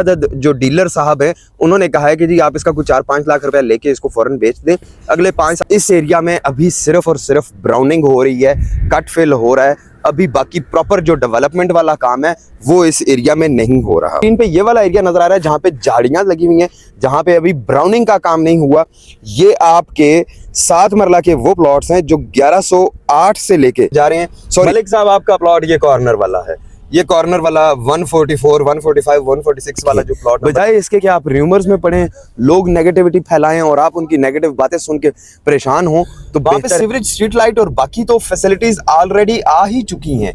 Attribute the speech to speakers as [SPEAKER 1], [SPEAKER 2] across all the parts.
[SPEAKER 1] अदद जो डीलर साहब हैं उन्होंने कहा है कि जी आप इसका कुछ 4-5 लाख रुपया लेके इसको फौरन बेच दें अगले 5 साल। इस एरिया में अभी सिर्फ और सिर्फ ब्राउनिंग हो रही है, कट फिल हो रहा है, अभी बाकी प्रॉपर जो डेवलपमेंट वाला काम है वो इस एरिया में नहीं हो रहा। इन पे ये वाला एरिया नजर आ रहा है जहाँ पे झाड़ियाँ लगी हुई हैं, जहाँ पे अभी ब्राउनिंग का काम नहीं हुआ। ये आपके 7 मरला के वो प्लॉट्स हैं जो 1108 से लेके जा रहे हैं। सॉरी मलिक साहब, आपका प्लॉट ये कॉर्नर वाला है, ये कॉर्नर वाला 144, 145, 146 वाला जो प्लॉट, बजाय इसके कि आप र्यूमर्स में पढ़ें, लोग नेगेटिविटी फैलाएं और आप उनकी नेगेटिव बातें सुन के परेशान हो, तो वहाँ पे सीवरेज, स्ट्रीट लाइट और बाकी तो फैसिलिटीज ऑलरेडी आ ही चुकी हैं।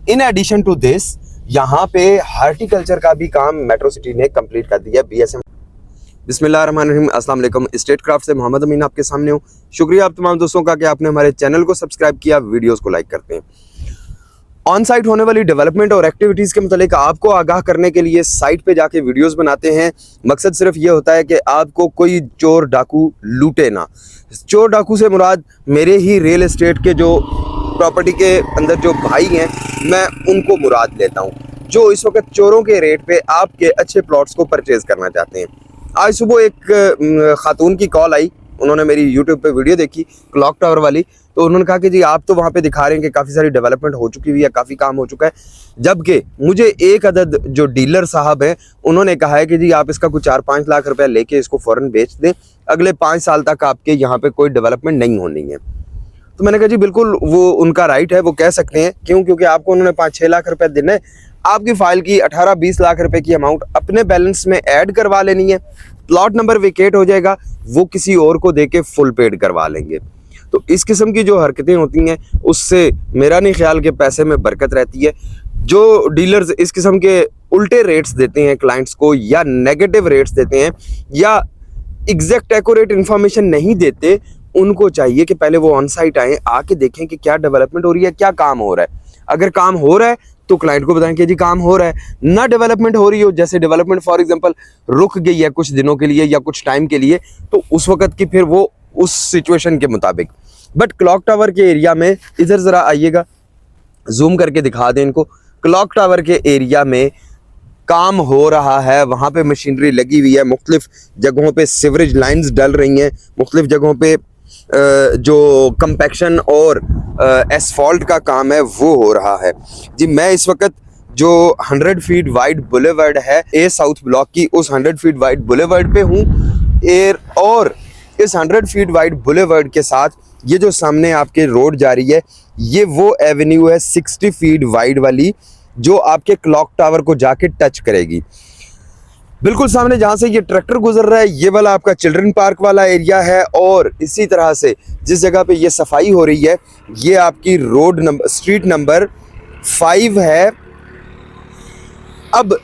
[SPEAKER 1] इन एडिशन टू दिस यहाँ पे हार्टिकल्चर का भी काम मेट्रो सिटी ने कंप्लीट कर दिया। BSM। बिस्मिल्लाहिर्रहमानिर्रहीम, अस्सलाम वालेकुम। स्टेट क्राफ्ट से मोहम्मद अमीन आपके सामने हूँ। शुक्रिया आप तमाम दोस्तों का कि आपने हमारे चैनल को सब्सक्राइब किया, वीडियोस को लाइक करते हैं। ऑन साइट होने वाली डेवलपमेंट और एक्टिविटीज़ के मतलब आपको आगाह करने के लिए साइट पे जाके वीडियोस बनाते हैं। मकसद सिर्फ ये होता है कि आपको कोई चोर डाकू लूटे ना। चोर डाकू से मुराद मेरे ही रियल एस्टेट के जो प्रॉपर्टी के अंदर जो भाई हैं, मैं उनको मुराद लेता हूँ, जो इस वक्त चोरों के रेट पे आपके अच्छे प्लॉट्स को परचेज करना चाहते हैं। आज सुबह एक खातून की कॉल आई, उन्होंने मेरी यूट्यूब पे वीडियो देखी क्लॉक टावर वाली, तो उन्होंने कहा कि जी आप तो वहाँ पे दिखा रहे हैं कि काफ़ी सारी डेवलपमेंट हो चुकी हुई है, काफ़ी काम हो चुका है, जबकि मुझे एक अदद जो डीलर साहब हैं उन्होंने कहा है कि जी आप इसका कुछ 4-5 लाख रुपया लेके इसको फ़ौरन बेच दें, अगले 5 साल तक आपके यहाँ पे कोई डेवलपमेंट नहीं होनी है। तो मैंने कहा जी बिल्कुल वो उनका राइट है, वो कह सकते हैं। क्यों? क्योंकि आपको उन्होंने 5-6 लाख रुपये देना है, आपकी फाइल की 18-20 लाख रुपए की अमाउंट अपने बैलेंस में ऐड करवा लेनी है, प्लॉट नंबर वेकेट हो जाएगा, वो किसी और को देके फुल पेड करवा लेंगे। तो इस किस्म की जो हरकतें होती हैं उससे मेरा नहीं ख्याल कि पैसे में बरकत रहती है। जो डीलर्स इस किस्म के उल्टे रेट्स देते हैं क्लाइंट्स को, या नेगेटिव रेट्स देते हैं, या एग्जैक्ट एक्यूरेट इन्फॉर्मेशन नहीं देते, उनको चाहिए कि पहले वो ऑन साइट आएँ, आके देखें कि क्या डेवलपमेंट हो रही है, क्या काम हो रहा है। अगर काम हो रहा है तो क्लाइंट को बताएं कि जी काम हो रहा है। ना डेवलपमेंट हो रही हो, जैसे डेवलपमेंट फॉर एग्जांपल रुक गई है कुछ दिनों के लिए या कुछ टाइम के लिए, तो उस वक्त की फिर वो उस सिचुएशन के मुताबिक। बट क्लॉक टावर के एरिया में, इधर ज़रा आइएगा, जूम करके दिखा दें इनको। क्लॉक टावर के एरिया में काम हो रहा है, वहाँ पे मशीनरी लगी हुई है, मुख्तलिफ जगहों पे सीवरेज लाइन्स डल रही हैं, मुख्तलिफ जगहों पे जो कंपैक्शन और एसफॉल्ट का काम है वो हो रहा है। जी मैं इस वक्त जो 100 फीट वाइड बुलेवर्ड है ए साउथ ब्लॉक की, उस 100 फीट वाइड बुलेवर्ड पे हूँ। और इस 100 फीट वाइड बुलेवर्ड के साथ ये जो सामने आपके रोड जा रही है, ये वो एवेन्यू है 60 फीट वाइड वाली, जो आपके क्लॉक टावर को जाके टच करेगी। बिल्कुल सामने जहाँ से ये ट्रैक्टर गुजर रहा है, ये वाला आपका चिल्ड्रन पार्क वाला एरिया है। और इसी तरह से जिस जगह पे ये सफाई हो रही है, ये आपकी रोड नंबर, स्ट्रीट नंबर 5 है। अब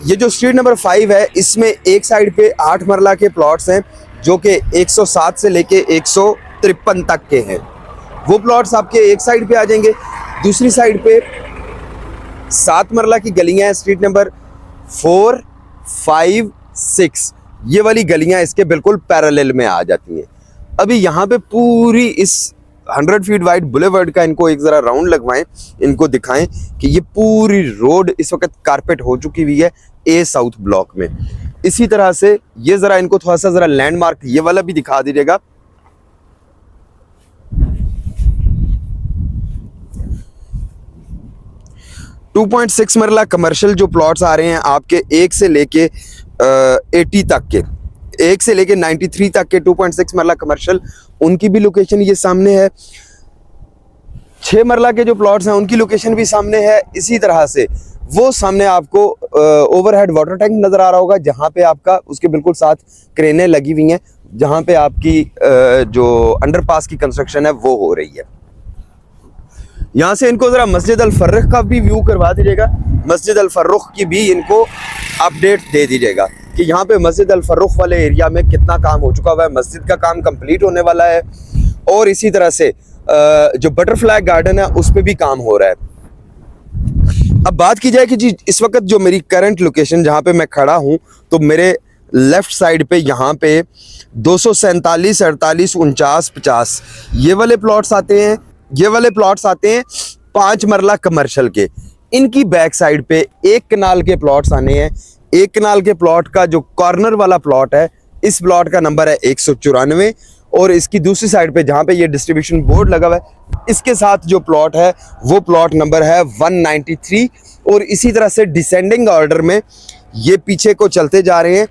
[SPEAKER 1] ये जो स्ट्रीट नंबर 5 है, इसमें एक साइड पे 8 मरला के प्लॉट्स हैं जो कि 107 से लेके 153 तक के हैं। वो प्लॉट्स आपके एक साइड पे आ जाएंगे। दूसरी साइड पे 7 मरला की गलियां हैं, स्ट्रीट नंबर 4, 5, 6, ये वाली गलियां इसके बिल्कुल पैरेलल में आ जाती हैं। अभी यहाँ पे पूरी इस 100 फीट वाइड बुलेवर्ड का इनको एक ज़रा राउंड लगवाएं, इनको दिखाएं कि ये पूरी रोड इस वक्त कारपेट हो चुकी हुई है ए साउथ ब्लॉक में। इसी तरह से ये ज़रा इनको थोड़ा सा ज़रा लैंडमार्क ये वाला भी दिखा दीजिएगा। टू 2.6 मरला कमर्शियल जो प्लॉट्स आ रहे हैं आपके 1 से लेके 80 तक के, 1 से लेके 93 तक के 2.6 मरला कमर्शियल, उनकी भी लोकेशन ये सामने है। 6 मरला के जो प्लॉट्स हैं उनकी लोकेशन भी सामने है। इसी तरह से वो सामने आपको ओवरहेड वाटर टैंक नज़र आ रहा होगा, जहाँ पे आपका उसके बिल्कुल साथ क्रेनें लगी हुई हैं, जहाँ पे आपकी जो अंडरपास की कंस्ट्रक्शन है वो हो रही है। यहाँ से इनको ज़रा मस्जिद अल फर्रुख का भी व्यू करवा दीजिएगा, मस्जिद अल फर्रुख की भी इनको अपडेट दे दीजिएगा कि यहाँ पे मस्जिद अल फर्रुख वाले एरिया में कितना काम हो चुका हुआ है, मस्जिद का काम कंप्लीट होने वाला है। और इसी तरह से जो बटरफ्लाई गार्डन है उस पर भी काम हो रहा है। अब बात की जाए कि जी इस वक्त जो मेरी करंट लोकेशन जहाँ पे मैं खड़ा हूँ, तो मेरे लेफ़्ट साइड पे यहाँ पे 247, 48, 49, 50 ये वाले प्लॉट्स आते हैं। ये वाले प्लॉट्स आते हैं 5 मरला कमर्शियल के। इनकी बैक साइड पे 1 कनाल के प्लॉट्स आने हैं, एक कनाल के प्लॉट का जो कॉर्नर वाला प्लॉट है, इस प्लॉट का नंबर है 194 और इसकी दूसरी साइड पे जहां पे ये डिस्ट्रीब्यूशन बोर्ड लगा हुआ है, इसके साथ जो प्लॉट है वो प्लॉट नंबर है 193। और इसी तरह से डिसेंडिंग ऑर्डर में ये पीछे को चलते जा रहे हैं।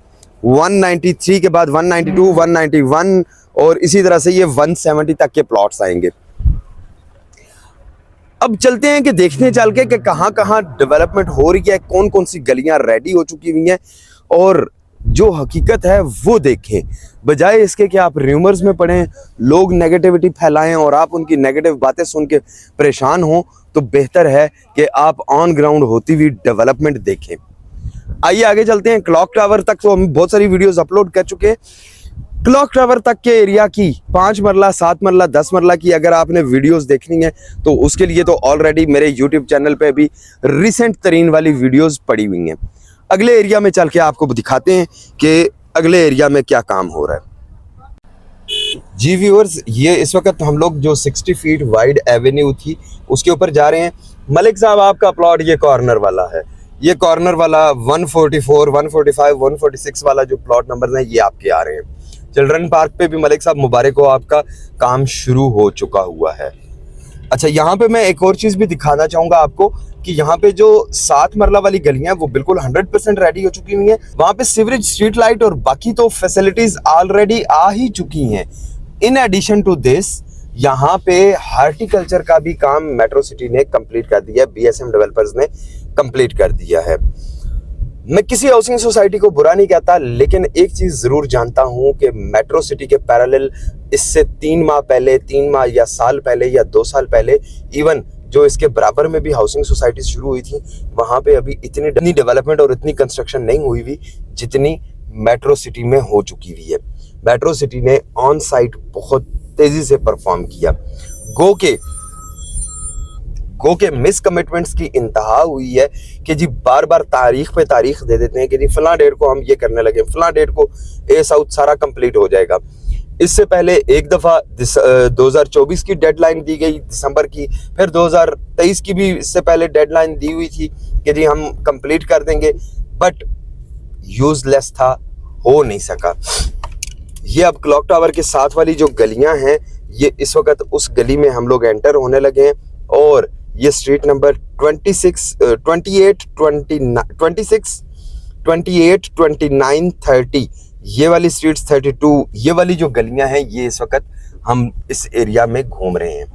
[SPEAKER 1] 193 के बाद 192, 191 और इसी तरह से ये 170 तक के प्लॉट्स आएंगे। अब चलते हैं कि देखने चल के कि कहाँ कहाँ डेवलपमेंट हो रही है, कौन कौन सी गलियां रेडी हो चुकी हुई हैं और जो हकीकत है वो देखें, बजाय इसके कि आप र्यूमर्स में पढ़ें, लोग नेगेटिविटी फैलाएं और आप उनकी नेगेटिव बातें सुन के परेशान हों। तो बेहतर है कि आप ऑन ग्राउंड होती हुई डेवलपमेंट देखें। आइए आगे चलते हैं। क्लॉक टावर तक तो हम बहुत सारी वीडियोस अपलोड कर चुके हैं। क्लॉक टावर तक के एरिया की 5 मरला, 7 मरला, 10 मरला की अगर आपने वीडियोस देखनी है तो उसके लिए तो ऑलरेडी मेरे यूट्यूब चैनल पे भी रिसेंट तरीन वाली वीडियोस पड़ी हुई हैं। अगले एरिया में चल के आपको दिखाते हैं कि अगले एरिया में क्या काम हो रहा है। जी व्यूअर्स, ये इस वक्त हम लोग जो 60 फीट वाइड एवेन्यू थी उसके ऊपर जा रहे हैं। मलिक साहब, आपका प्लॉट ये कॉर्नर वाला है। ये कॉर्नर वाला 144, 145, 146 वाला जो प्लॉट नंबर है ये आपके आ रहे हैं। चिल्ड्रन पार्क पे भी मलिक साहब मुबारक हो, आपका काम शुरू हो चुका हुआ है। अच्छा, यहाँ पे मैं एक और चीज़ भी दिखाना चाहूँगा आपको कि यहाँ पे जो 7 मरला वाली गलियां वो बिल्कुल 100% रेडी हो चुकी हुई हैं। वहाँ पे सीवरेज, स्ट्रीट लाइट और बाकी तो फैसिलिटीज ऑलरेडी आ ही चुकी हैं। इन एडिशन टू दिस यहाँ पे हार्टिकल्चर का भी काम मेट्रो सिटी ने कंप्लीट कर दिया है, BSM डेवलपर्स ने कंप्लीट कर दिया है। मैं किसी हाउसिंग सोसाइटी को बुरा नहीं कहता, लेकिन एक चीज जरूर जानता हूं कि मेट्रो सिटी के पैरेलल इससे 3 माह पहले, 3 माह या साल पहले या 2 साल पहले, इवन जो इसके बराबर में भी हाउसिंग सोसाइटी शुरू हुई थी, वहां पे अभी इतनी डेवलपमेंट और इतनी कंस्ट्रक्शन नहीं हुई हुई जितनी मेट्रो सिटी में हो चुकी हुई है। मेट्रो सिटी ने ऑन साइट बहुत तेजी से परफॉर्म किया। गो के मिस कमिटमेंट्स की इंतहा हुई है कि जी बार बार तारीख पे तारीख दे देते हैं कि जी फलां डेट को हम ये करने लगे, फलां डेट को ए साउथ सारा कंप्लीट हो जाएगा। इससे पहले एक दफ़ा 2024 की डेडलाइन दी गई दिसंबर की, फिर 2023 की भी इससे पहले डेडलाइन दी हुई थी कि जी हम कंप्लीट कर देंगे, बट यूजलेस था, हो नहीं सका। ये अब क्लॉक टावर के साथ वाली जो गलियां हैं, ये इस वक्त उस गली में हम लोग एंटर होने लगे हैं और ये स्ट्रीट नंबर 28, 29, 30, ये वाली स्ट्रीट्स 32, ये वाली जो गलियां हैं, ये इस वक्त हम इस एरिया में घूम रहे हैं।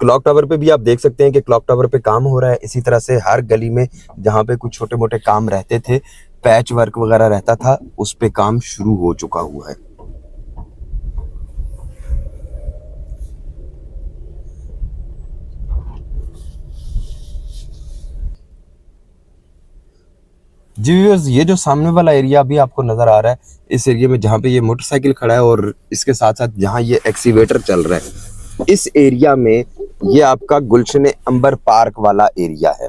[SPEAKER 1] क्लॉक टावर पे भी आप देख सकते हैं कि क्लॉक टावर पे काम हो रहा है। इसी तरह से हर गली में जहाँ पे कुछ छोटे मोटे काम रहते थे, पैच वर्क वगैरह रहता था, उस पे काम शुरू हो चुका हुआ है। जी व्यूअर्स, ये जो सामने वाला एरिया अभी आपको नजर आ रहा है, इस एरिया में जहाँ पे ये मोटरसाइकिल खड़ा है और इसके साथ साथ जहाँ ये एक्सीवेटर चल रहा है, इस एरिया में ये आपका गुलशन अंबर पार्क वाला एरिया है।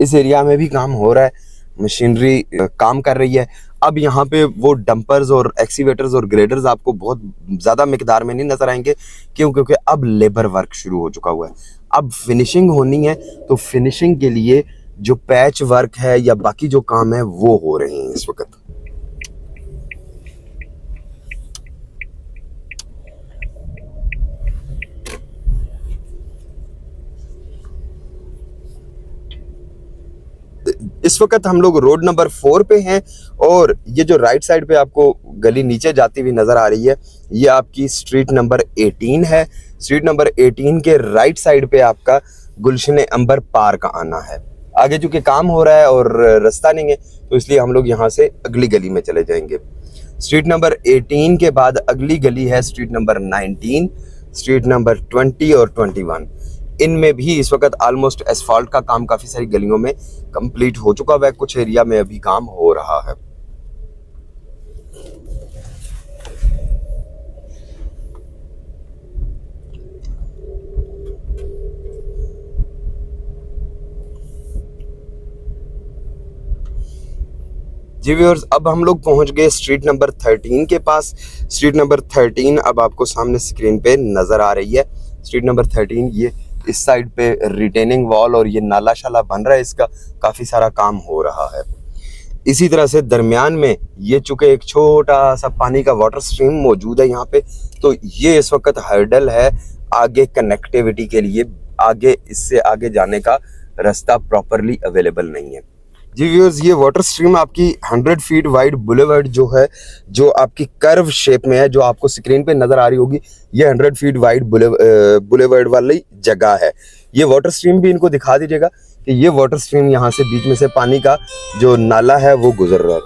[SPEAKER 1] इस एरिया में भी काम हो रहा है, मशीनरी काम कर रही है। अब यहाँ पे वो डंपर्स और एक्सीवेटर्स और ग्रेडर्स आपको बहुत ज़्यादा मिकदार में नहीं नजर आएंगे, क्योंकि अब लेबर वर्क शुरू हो चुका हुआ है। अब फिनिशिंग होनी है, तो फिनिशिंग के लिए जो पैच वर्क है या बाकी जो काम है वो हो रहे हैं इस वक्त। इस वक्त हम लोग रोड नंबर 4 पे हैं और ये जो राइट साइड पे आपको गली नीचे जाती हुई नजर आ रही है, ये आपकी स्ट्रीट नंबर 18 है। स्ट्रीट नंबर 18 के राइट साइड पे आपका गुलशन अंबर पार्क आना है। आगे चूंकि काम हो रहा है और रास्ता नहीं है, तो इसलिए हम लोग यहाँ से अगली गली में चले जाएंगे। स्ट्रीट नंबर 18 के बाद अगली गली है स्ट्रीट नंबर 19, स्ट्रीट नंबर 20 और 21। इनमें भी इस वक्त ऑलमोस्ट एसफॉल्ट का काम काफ़ी सारी गलियों में कंप्लीट हो चुका है, कुछ एरिया में अभी काम हो रहा है। जी व्यूअर्स, अब हम लोग पहुंच गए स्ट्रीट नंबर 13 के पास। स्ट्रीट नंबर 13 अब आपको सामने स्क्रीन पे नज़र आ रही है। स्ट्रीट नंबर 13, ये इस साइड पे रिटेनिंग वॉल और ये नाला शाला बन रहा है, इसका काफ़ी सारा काम हो रहा है। इसी तरह से दरमियान में ये चूँकि एक छोटा सा पानी का वाटर स्ट्रीम मौजूद है यहाँ पे, तो ये इस वक्त हर्डल है आगे कनेक्टिविटी के लिए। आगे इससे आगे जाने का रास्ता प्रॉपरली अवेलेबल नहीं है। जी व्यूअर्स, ये वाटर स्ट्रीम आपकी 100 फीट वाइड बुलेवर्ड जो है, जो आपकी कर्व शेप में है, जो आपको स्क्रीन पे नज़र आ रही होगी, ये 100 फीट वाइड बुलेवर्ड वाली जगह है। ये वाटर स्ट्रीम भी इनको दिखा दीजिएगा कि ये वाटर स्ट्रीम यहाँ से बीच में से पानी का जो नाला है वो गुजर रहा है।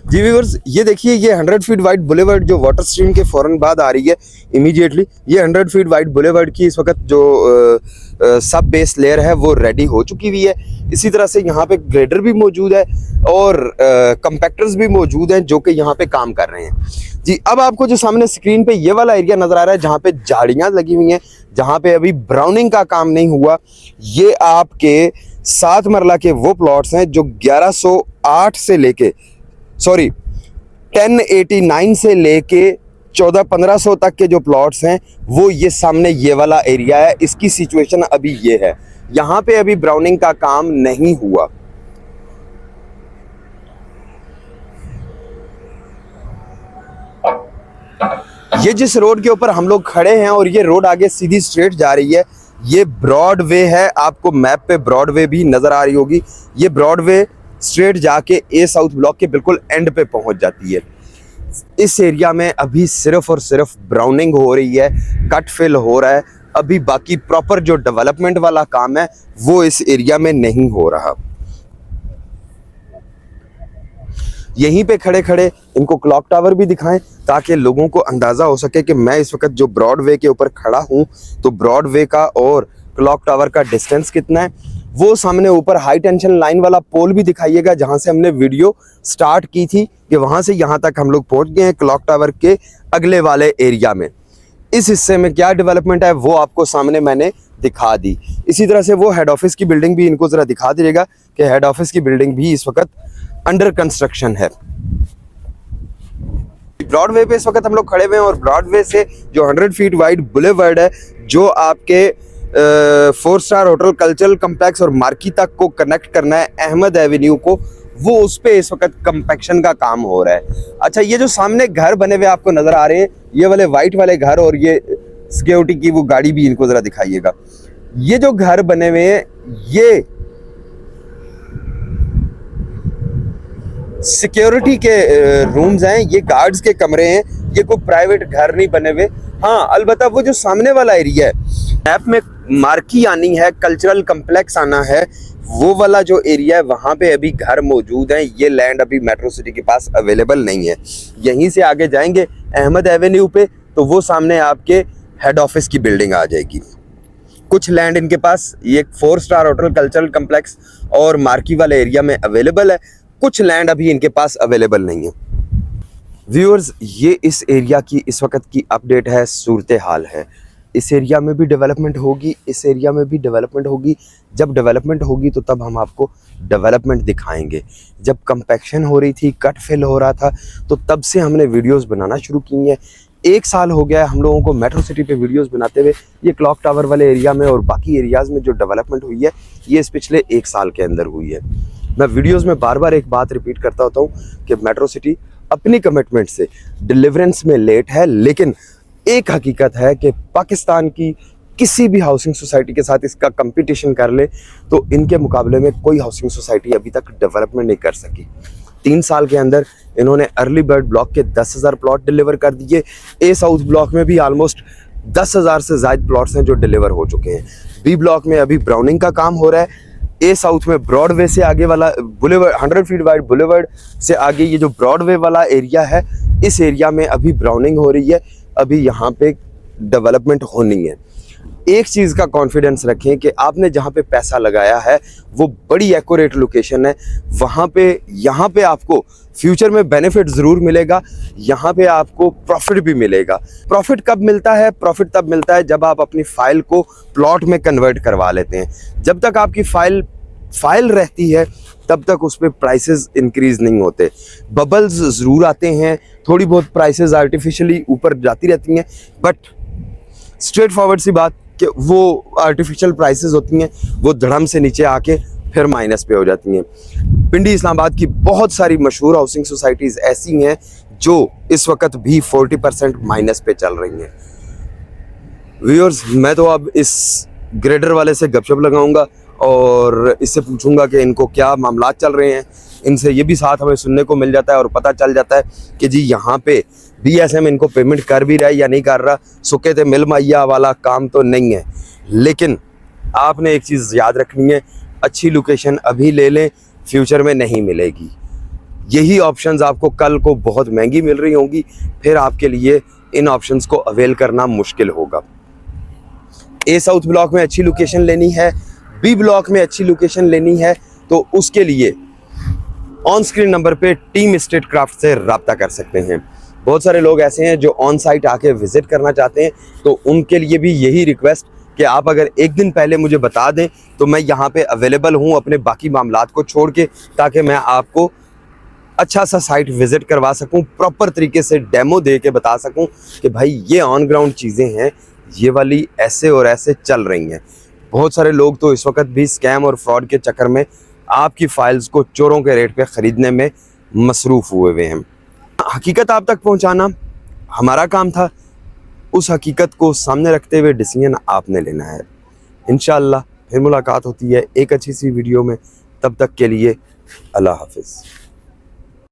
[SPEAKER 1] जी व्यूअर्स, ये देखिए, ये 100 फीट वाइड बुलेवर्ड जो वाटर स्ट्रीम के फौरन बाद आ रही है इमीडिएटली, ये 100 फीट वाइड बुलेवर्ड की इस वक्त जो सब बेस लेयर है वो रेडी हो चुकी हुई है। इसी तरह से यहाँ पे ग्रेडर भी मौजूद है और कंपैक्टर्स भी मौजूद हैं जो कि यहाँ पे काम कर रहे हैं। जी, अब आपको जो सामने स्क्रीन पे ये वाला एरिया नज़र आ रहा है जहाँ पे झाड़ियाँ लगी हुई हैं, जहाँ पे अभी ब्राउनिंग का काम नहीं हुआ, ये आपके 7 मरला के वो प्लॉट्स हैं जो 1108 से लेके 1089 से लेके 1400-1500 तक के जो प्लॉट्स हैं वो ये सामने ये वाला एरिया है। इसकी सिचुएशन अभी ये है, यहाँ पे अभी ब्राउनिंग का काम नहीं हुआ। ये जिस रोड के ऊपर हम लोग खड़े हैं और ये रोड आगे सीधी स्ट्रेट जा रही है, ये ब्रॉड वे है। आपको मैप पे ब्रॉड वे भी नजर आ रही होगी। ये ब्रॉड वे स्ट्रेट जाके ए साउथ ब्लॉक के बिल्कुल एंड पे पहुंच जाती है। इस एरिया में अभी सिर्फ और सिर्फ ब्राउनिंग हो रही है, कट फिल हो रहा है। अभी बाकी प्रॉपर जो डेवलपमेंट वाला काम है वो इस एरिया में नहीं हो रहा। यहीं पे खड़े खड़े इनको क्लॉक टावर भी दिखाएं ताकि लोगों को अंदाज़ा हो सके कि मैं इस वक्त जो ब्रॉड वे के ऊपर खड़ा हूं तो ब्रॉड वे का और क्लॉक टावर का डिस्टेंस कितना है। वो सामने ऊपर हाई टेंशन लाइन वाला पोल भी दिखाइएगा जहां से हमने वीडियो स्टार्ट की थी कि वहां से यहां तक हम लोग पहुंच गए हैं क्लॉक टावर के अगले वाले एरिया में। इस हिस्से में क्या डेवलपमेंट है वो आपको सामने मैंने दिखा दी। इसी तरह से वो हेड ऑफिस की बिल्डिंग भी इनको ज़रा दिखा दीजिएगा कि हेड ऑफिस की बिल्डिंग भी इस वक्त अंडर कंस्ट्रक्शन है। ब्रॉडवे पे इस वक्त हम लोग खड़े हुए हैं और ब्रॉडवे से जो 100 फीट वाइड बुलेवर्ड है जो आपके 4 स्टार होटल कल्चरल कम्प्लेक्स और मार्की तक को कनेक्ट करना है, अहमद एवेन्यू को, वो उस पे इस वक्त कंपैक्शन का काम हो रहा है। अच्छा, ये जो सामने घर बने हुए आपको नजर आ रहे हैं, ये वाले वाइट वाले घर और ये सिक्योरिटी की वो गाड़ी भी इनको जरा दिखाइएगा। ये जो घर बने हुए हैं ये सिक्योरिटी के रूम्स हैं, ये गार्ड्स के कमरे हैं, ये कोई प्राइवेट घर नहीं बने हुए। हाँ, अलबत्ता वो जो सामने वाला एरिया है, मैप में मार्की आनी है, कल्चरल कम्प्लेक्स आना है, वो वाला जो एरिया है वहाँ पे अभी घर मौजूद हैं। ये लैंड अभी मेट्रो सिटी के पास अवेलेबल नहीं है। यहीं से आगे जाएंगे अहमद एवेन्यू पे तो वो सामने आपके हेड ऑफिस की बिल्डिंग आ जाएगी। कुछ लैंड इनके पास ये 4 स्टार होटल कल्चरल कम्प्लेक्स और मार्की वाले एरिया में अवेलेबल है, कुछ लैंड अभी इनके पास अवेलेबल नहीं है। व्यूअर्स, ये इस एरिया की इस वक्त की अपडेट है, सूरत हाल है। इस एरिया में भी डेवलपमेंट होगी, इस एरिया में भी डेवलपमेंट होगी। जब डेवलपमेंट होगी तो तब हम आपको डेवलपमेंट दिखाएंगे। जब कंपैक्शन हो रही थी, कट फिल हो रहा था, तो तब से हमने वीडियोस बनाना शुरू की हैं। 1 साल हो गया है हम लोगों को मेट्रो सिटी पे वीडियोस बनाते हुए। ये क्लॉक टावर वाले एरिया में और बाकी एरियाज़ में जो डेवलपमेंट हुई है ये इस पिछले 1 साल के अंदर हुई है। मैं वीडियोस में बार बार एक बात रिपीट करता होता हूँ कि मेट्रो सिटी अपनी कमिटमेंट से डिलीवरेंस में लेट है, लेकिन एक हकीकत है कि पाकिस्तान की किसी भी हाउसिंग सोसाइटी के साथ इसका कंपटीशन कर ले तो इनके मुकाबले में कोई हाउसिंग सोसाइटी अभी तक डेवलपमेंट नहीं कर सकी। 3 साल के अंदर इन्होंने अर्ली बर्ड ब्लॉक के 10,000 प्लॉट डिलीवर कर दिए। ए साउथ ब्लॉक में भी ऑलमोस्ट 10,000 से ज़ायद प्लॉट्स हैं जो डिलीवर हो चुके हैं। बी ब्लॉक में अभी ब्राउनिंग का काम हो रहा है। ए साउथ में ब्रॉडवे से आगे वाला बुलेवर्ड 100 फीट वाइड बुलेवर्ड से आगे ये जो ब्रॉडवे वाला एरिया है, इस एरिया में अभी ब्राउनिंग हो रही है, अभी यहाँ पे डेवलपमेंट होनी है। एक चीज़ का कॉन्फिडेंस रखें कि आपने जहाँ पे पैसा लगाया है वो बड़ी एक्यूरेट लोकेशन है, वहाँ पे यहाँ पे आपको फ्यूचर में बेनिफिट ज़रूर मिलेगा, यहाँ पे आपको प्रॉफिट भी मिलेगा। प्रॉफिट कब मिलता है? प्रॉफिट तब मिलता है जब आप अपनी फ़ाइल को प्लॉट में कन्वर्ट करवा लेते हैं। जब तक आपकी फ़ाइल रहती है तब तक उस पर प्राइसेस इंक्रीज़ नहीं होते। बबल्स ज़रूर आते हैं, थोड़ी बहुत प्राइसेस आर्टिफिशियली ऊपर जाती रहती हैं, बट स्ट्रेट फॉरवर्ड सी बात, कि वो आर्टिफिशियल प्राइसेस होती हैं, वो धड़म से नीचे आके फिर माइनस पे हो जाती हैं। पिंडी इस्लामाबाद की बहुत सारी मशहूर हाउसिंग सोसाइटीज़ ऐसी हैं जो इस वक्त भी 40% माइनस पे चल रही हैं। व्यूअर्स, मैं तो अब इस ग्रेडर वाले से गपशप लगाऊंगा और इससे पूछूंगा कि इनको क्या मामला चल रहे हैं। इनसे ये भी साथ हमें सुनने को मिल जाता है और पता चल जाता है कि जी यहाँ पे BSM इनको पेमेंट कर भी रहा है या नहीं कर रहा। सुके थे मिल मैया वाला काम तो नहीं है। लेकिन आपने एक चीज़ याद रखनी है, अच्छी लोकेशन अभी ले लें, फ्यूचर में नहीं मिलेगी। यही ऑप्शंस आपको कल को बहुत महंगी मिल रही होंगी, फिर आपके लिए इन ऑप्शंस को अवेल करना मुश्किल होगा। A साउथ ब्लॉक में अच्छी लोकेशन लेनी है, B ब्लॉक में अच्छी लोकेशन लेनी है, तो उसके लिए ऑन स्क्रीन नंबर पे टीम एस्टेट क्राफ्ट से रब्ता कर सकते हैं। बहुत सारे लोग ऐसे हैं जो ऑन साइट आके विजिट करना चाहते हैं, तो उनके लिए भी यही रिक्वेस्ट कि आप अगर एक दिन पहले मुझे बता दें तो मैं यहाँ पे अवेलेबल हूँ अपने बाकी मामलात को छोड़ के, ताकि मैं आपको अच्छा सा साइट विज़िट करवा सकूँ, प्रॉपर तरीके से डेमो दे के बता सकूँ कि भाई ये ऑन ग्राउंड चीज़ें हैं, ये वाली ऐसे और ऐसे चल रही हैं। बहुत सारे लोग तो इस वक्त भी स्कैम और फ्रॉड के चक्कर में आपकी फाइल्स को चोरों के रेट पे ख़रीदने में मसरूफ़ हुए हैं। हकीकत आप तक पहुंचाना हमारा काम था, उस हकीकत को सामने रखते हुए डिसीजन आपने लेना है। इंशाअल्लाह फिर मुलाकात होती है एक अच्छी सी वीडियो में, तब तक के लिए अल्लाह हाफिज़।